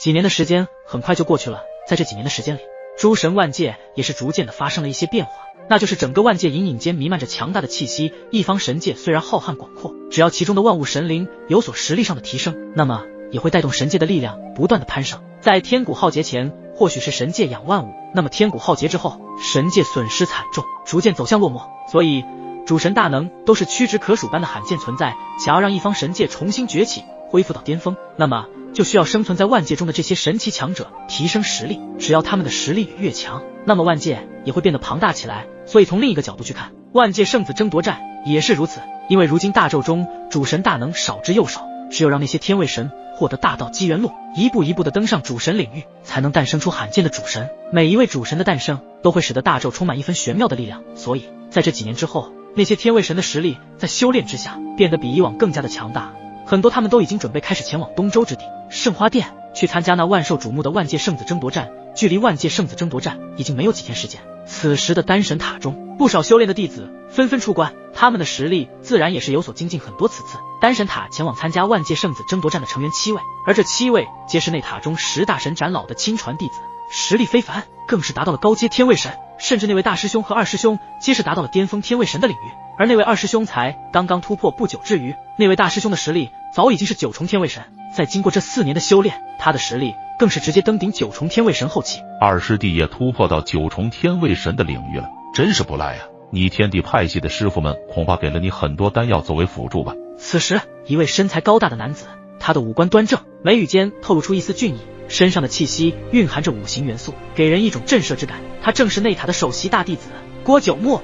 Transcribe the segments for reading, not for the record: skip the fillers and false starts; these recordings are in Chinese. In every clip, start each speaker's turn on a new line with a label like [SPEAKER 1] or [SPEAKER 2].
[SPEAKER 1] 几年的时间很快就过去了，在这几年的时间里，诸神万界也是逐渐的发生了一些变化，那就是整个万界隐隐间弥漫着强大的气息，一方神界虽然浩瀚广阔，只要其中的万物神灵有所实力上的提升，那么也会带动神界的力量不断的攀升。在天古浩劫前，或许是神界养万物，那么天古浩劫之后，神界损失惨重，逐渐走向落寞，所以主神大能都是屈指可数般的罕见存在，想要让一方神界重新崛起，恢复到巅峰，那么就需要生存在万界中的这些神奇强者提升实力，只要他们的实力越强，那么万界也会变得庞大起来。所以从另一个角度去看，万界圣子争夺战也是如此，因为如今大咒中主神大能少之又少，只有让那些天位神获得大道机缘路，一步一步的登上主神领域，才能诞生出罕见的主神。每一位主神的诞生都会使得大咒充满一分玄妙的力量，所以在这几年之后，那些天位神的实力在修炼之下变得比以往更加的强大，很多他们都已经准备开始前往东周之地圣花殿去参加那万受瞩目的万界圣子争夺战。距离万界圣子争夺战已经没有几天时间，此时的丹神塔中，不少修炼的弟子纷纷出关，他们的实力自然也是有所精进很多。此次丹神塔前往参加万界圣子争夺战的成员7位，而这7位皆是那塔中10大神长老的亲传弟子，实力非凡，更是达到了高阶天位神，甚至那位大师兄和二师兄皆是达到了巅峰天位神的领域，而那位二师兄才刚刚突破不久之余，那位大师兄的实力早已经是9重天位神，在经过这4年的修炼，他的实力更是直接登顶9重天位神后期。
[SPEAKER 2] 二师弟也突破到9重天位神的领域了，真是不赖啊！你天地派系的师傅们恐怕给了你很多丹药作为辅助吧？
[SPEAKER 1] 此时，一位身材高大的男子，他的五官端正，眉宇间透露出一丝俊逸，身上的气息蕴含着5行元素，给人一种震慑之感。他正是内塔的首席大弟子郭九牧。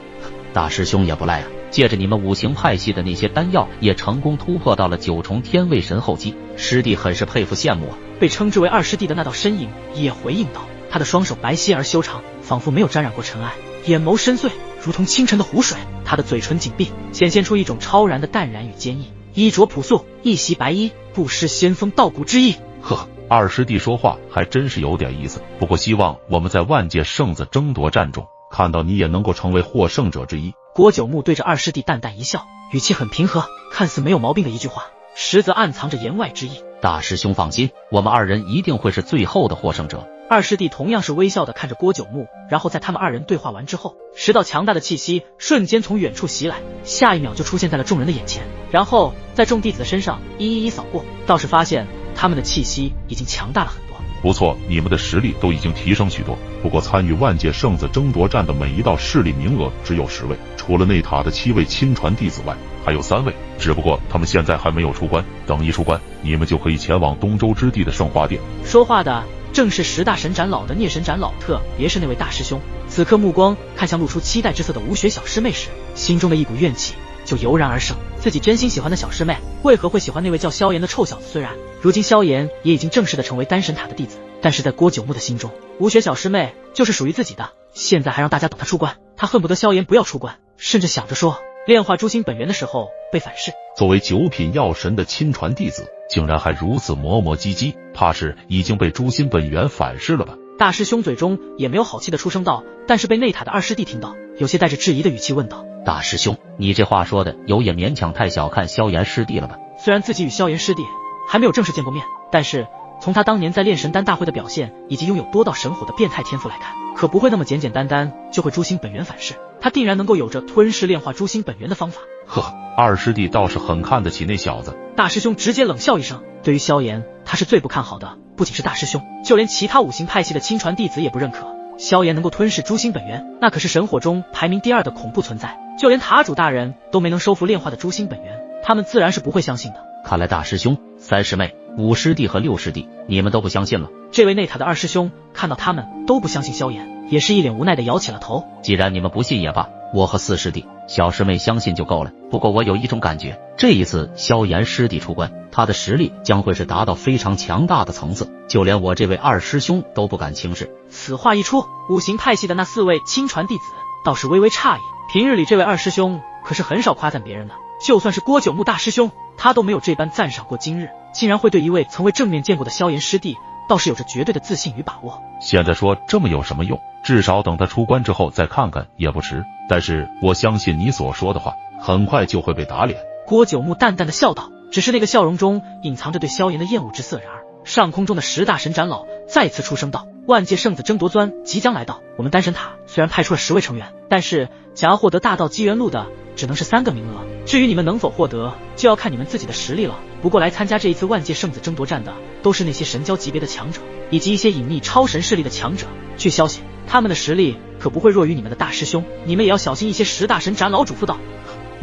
[SPEAKER 3] 大师兄也不赖啊，借着你们5行派系的那些丹药，也成功突破到了9重天位神后期，师弟很是佩服羡慕啊。
[SPEAKER 1] 被称之为二师弟的那道身影也回应道，他的双手白皙而修长，仿佛没有沾染过尘埃，眼眸深邃，如同清晨的湖水。他的嘴唇紧闭，显现出一种超然的淡然与坚毅。衣着朴素，一袭白衣，不失仙风道骨之意。
[SPEAKER 2] 呵，二师弟说话还真是有点意思，不过希望我们在万界圣子争夺战中看到你也能够成为获胜者之一。
[SPEAKER 1] 郭九牧对着二师弟淡淡一笑，语气很平和，看似没有毛病的一句话，实则暗藏着言外之意。
[SPEAKER 3] 大师兄放心，我们2人一定会是最后的获胜者。
[SPEAKER 1] 二师弟同样是微笑的看着郭九牧，然后在他们2人对话完之后，10道强大的气息瞬间从远处袭来，下一秒就出现在了众人的眼前，然后在众弟子的身上一扫过，倒是发现他们的气息已经强大了很多。
[SPEAKER 2] 不错，你们的实力都已经提升许多，不过参与万界圣子争夺战的每一道势力名额只有10位，除了内塔的7位亲传弟子外，还有3位，只不过他们现在还没有出关，等一出关，你们就可以前往东周之地的圣花殿。
[SPEAKER 1] 说话的正是10大神长老的孽神长老，特别是那位大师兄，此刻目光看向露出期待之色的无血小师妹时，心中的一股怨气就油然而生。自己真心喜欢的小师妹，为何会喜欢那位叫萧炎的臭小子？虽然如今萧炎也已经正式的成为丹神塔的弟子，但是在郭九牧的心中，无血小师妹就是属于自己的，现在还让大家等他出关，他恨不得萧炎不要出关，甚至想着说炼化诛心本源的时候被反噬。
[SPEAKER 2] 作为9品药神的亲传弟子，竟然还如此磨磨唧唧，怕是已经被诛心本源反噬了吧？
[SPEAKER 1] 大师兄嘴中也没有好气的出声道，但是被内塔的二师弟听到，有些带着质疑的语气问道：
[SPEAKER 3] 大师兄，你这话说的有也勉强太小看萧炎师弟了吧？
[SPEAKER 1] 虽然自己与萧炎师弟还没有正式见过面，但是从他当年在炼神丹大会的表现以及拥有多道神火的变态天赋来看，可不会那么简简单单就会诛心本源反噬，他定然能够有着吞噬炼化诛心本源的方法。
[SPEAKER 2] 呵，二师弟倒是很看得起那小子。
[SPEAKER 1] 大师兄直接冷笑一声，对于萧炎他是最不看好的，不仅是大师兄，就连其他5行派系的亲传弟子也不认可萧炎能够吞噬诛心本源，那可是神火中排名第2的恐怖存在，就连塔主大人都没能收服炼化的诛心本源，他们自然是不会相信的。
[SPEAKER 3] 看来大师兄、3师妹、5师弟和6师弟你们都不相信了。
[SPEAKER 1] 这位内塔的二师兄看到他们都不相信萧炎，也是一脸无奈的摇起了头。
[SPEAKER 3] 既然你们不信也罢，我和4师弟、小师妹相信就够了。不过我有一种感觉，这一次萧炎师弟出关，他的实力将会是达到非常强大的层次，就连我这位2师兄都不敢轻视。
[SPEAKER 1] 此话一出，5行派系的那4位亲传弟子倒是微微诧异，平日里这位2师兄可是很少夸赞别人的，就算是郭九牧大师兄，他都没有这般赞赏过，今日竟然会对一位曾未正面见过的萧炎师弟倒是有着绝对的自信与把握。
[SPEAKER 2] 现在说这么有什么用？至少等他出关之后再看看也不迟。但是我相信你所说的话，很快就会被打脸。
[SPEAKER 1] 郭九牧淡淡的笑道，只是那个笑容中隐藏着对萧炎的厌恶之色。然而上空中的10大神长老再次出声道：“万界圣子争夺钻即将来到，我们丹神塔虽然派出了10位成员，但是想要获得大道机缘录的只能是3个名额。至于你们能否获得，就要看你们自己的实力了。不过来参加这一次万界圣子争夺战的，都是那些神交级别的强者，以及一些隐秘超神势力的强者。据消息，他们的实力可不会弱于你们的大师兄，你们也要小心一些。10大神长老嘱咐道。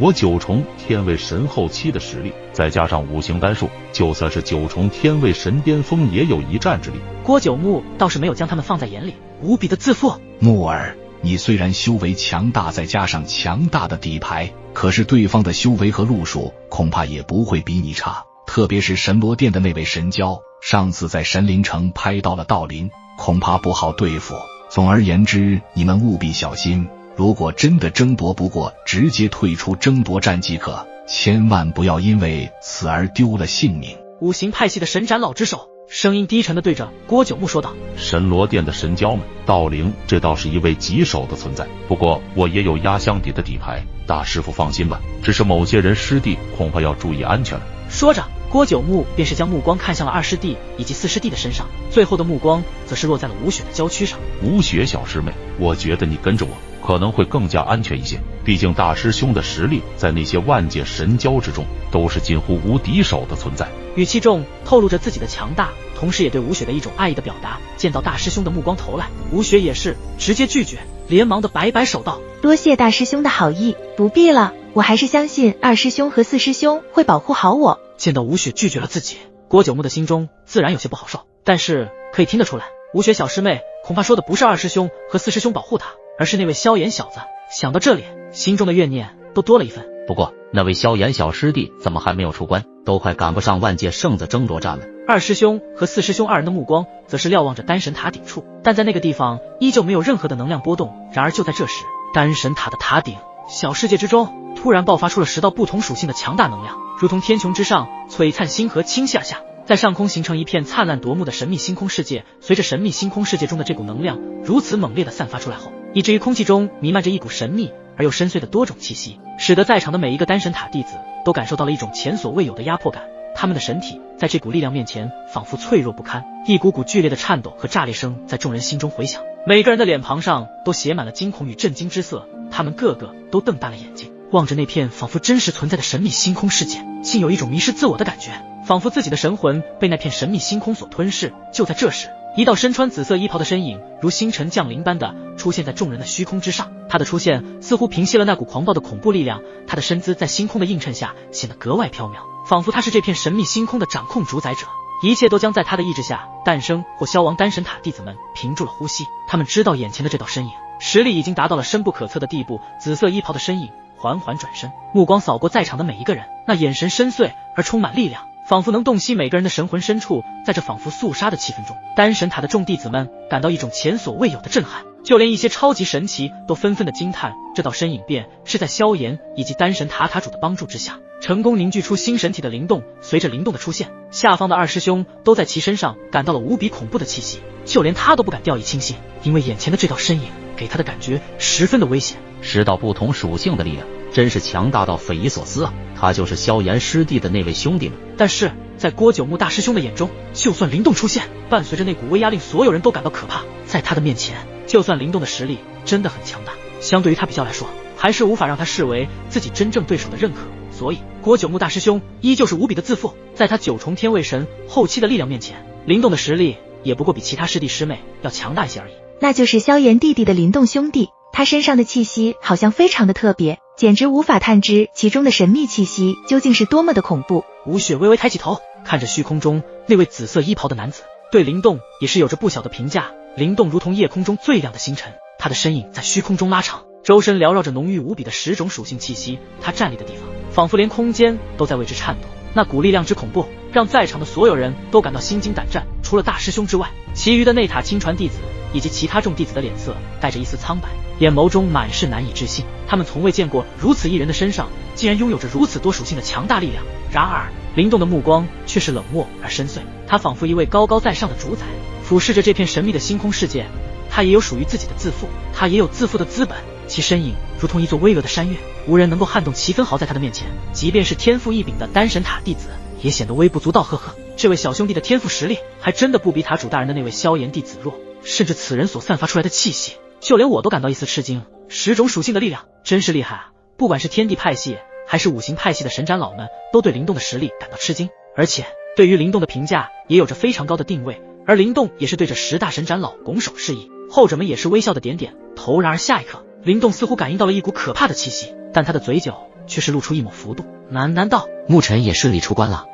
[SPEAKER 2] 我9重天位神后期的实力，再加上5行丹术，就算是9重天位神巅峰，也有一战之力。
[SPEAKER 1] 郭九牧倒是没有将他们放在眼里，无比的自负。
[SPEAKER 4] 木耳，你虽然修为强大，再加上强大的底牌，可是对方的修为和路数恐怕也不会比你差。特别是神罗殿的那位神蛟，上次在神灵城拍到了道林，恐怕不好对付。总而言之，你们务必小心。如果真的争夺不过，直接退出争夺战即可，千万不要因为此而丢了性命。
[SPEAKER 1] 五行派系的神长老之首声音低沉地对着郭九牧说道：“
[SPEAKER 2] 神罗殿的神蛟们，道灵这倒是一位棘手的存在，不过我也有压箱底的底牌，大师傅放心吧。只是某些人师弟恐怕要注意安全了。”
[SPEAKER 1] 说着，郭九牧便是将目光看向了2师弟以及4师弟的身上，最后的目光则是落在了吴雪的娇躯上。
[SPEAKER 2] 吴雪小师妹，我觉得你跟着我可能会更加安全一些，毕竟大师兄的实力在那些万界神蛟之中都是近乎无敌手的存在。
[SPEAKER 1] 语气中透露着自己的强大，同时也对吴雪的一种爱意的表达。见到大师兄的目光投来，吴雪也是直接拒绝，连忙的摆摆手道：“
[SPEAKER 5] 多谢大师兄的好意，不必了，我还是相信2师兄和4师兄会保护好我。”
[SPEAKER 1] 见到吴雪拒绝了自己，郭九牧的心中自然有些不好受，但是可以听得出来，吴雪小师妹恐怕说的不是2师兄和4师兄保护她，而是那位萧炎小子。想到这里，心中的怨念都多了一分。
[SPEAKER 3] 不过那位萧炎小师弟怎么还没有出关？都快赶不上万界圣子争夺战了。
[SPEAKER 1] 2师兄和4师兄2人的目光则是瞭望着丹神塔顶处，但在那个地方依旧没有任何的能量波动。然而就在这时，丹神塔的塔顶小世界之中突然爆发出了10道不同属性的强大能量，如同天穹之上璀璨星河倾下，在上空形成一片灿烂夺目的神秘星空世界。随着神秘星空世界中的这股能量如此猛烈地散发出来后，以至于空气中弥漫着一股神秘而又深邃的多种气息，使得在场的每一个丹神塔弟子都感受到了一种前所未有的压迫感。他们的身体在这股力量面前仿佛脆弱不堪，一股股剧烈的颤抖和炸裂声在众人心中回响，每个人的脸庞上都写满了惊恐与震惊之色。他们个个都瞪大了眼睛，望着那片仿佛真实存在的神秘星空世界，竟有一种迷失自我的感觉，仿佛自己的神魂被那片神秘星空所吞噬。就在这时，一道身穿紫色衣袍的身影如星辰降临般的出现在众人的虚空之上，他的出现似乎平息了那股狂暴的恐怖力量，他的身姿在星空的映衬下显得格外飘渺，仿佛他是这片神秘星空的掌控主宰者，一切都将在他的意志下诞生或消亡。丹神塔弟子们屏住了呼吸，他们知道眼前的这道身影实力已经达到了深不可测的地步。紫色衣袍的身影缓缓转身，目光扫过在场的每一个人，那眼神深邃而充满力量，仿佛能洞悉每个人的神魂深处。在这仿佛肃杀的气氛中，丹神塔的众弟子们感到一种前所未有的震撼，就连一些超级神奇都纷纷的惊叹，这道身影便是在萧炎以及丹神塔塔主的帮助之下成功凝聚出星神体的灵动。随着灵动的出现，下方的2师兄都在其身上感到了无比恐怖的气息，就连他都不敢掉以轻心，因为眼前的这道身影给他的感觉十分的危险。
[SPEAKER 3] 10道不同属性的力量真是强大到匪夷所思啊！他就是萧炎师弟的那位兄弟们。
[SPEAKER 1] 但是在郭九牧大师兄的眼中，就算灵动出现，伴随着那股威压令所有人都感到可怕，在他的面前，就算灵动的实力真的很强大，相对于他比较来说，还是无法让他视为自己真正对手的认可。所以郭九牧大师兄依旧是无比的自负，在他9重天位神后期的力量面前，灵动的实力也不过比其他师弟师妹要强大一些而已。
[SPEAKER 5] 那就是萧炎弟弟的灵动兄弟，他身上的气息好像非常的特别，简直无法探知其中的神秘气息究竟是多么的恐怖。
[SPEAKER 1] 吴雪微微抬起头，看着虚空中那位紫色衣袍的男子，对灵动也是有着不小的评价。灵动如同夜空中最亮的星辰，他的身影在虚空中拉长，周身缭绕着浓郁无比的10种属性气息，他站立的地方仿佛连空间都在为之颤抖，那股力量之恐怖让在场的所有人都感到心惊胆战。除了大师兄之外，其余的内塔亲传弟子以及其他众弟子的脸色带着一丝苍白，眼眸中满是难以置信。他们从未见过如此一人的身上竟然拥有着如此多属性的强大力量。然而灵动的目光却是冷漠而深邃，他仿佛一位高高在上的主宰，俯视着这片神秘的星空世界。他也有属于自己的自负，他也有自负的资本，其身影如同一座巍峨的山岳，无人能够撼动其分毫。在他的面前，即便是天赋异禀的丹神塔弟子也显得微不足道。呵呵。这位小兄弟的天赋实力还真的不比塔主大人的那位萧炎弟子弱，甚至此人所散发出来的气息，就连我都感到一丝吃惊。10种属性的力量真是厉害啊！不管是天地派系还是五行派系的神斩佬们，都对灵动的实力感到吃惊，而且对于灵动的评价也有着非常高的定位。而灵动也是对着10大神斩佬拱手示意，后者们也是微笑的点点头。然而下一刻，灵动似乎感应到了一股可怕的气息，但他的嘴角却是露出一抹幅度，喃喃道：
[SPEAKER 3] 牧尘也顺利出关了。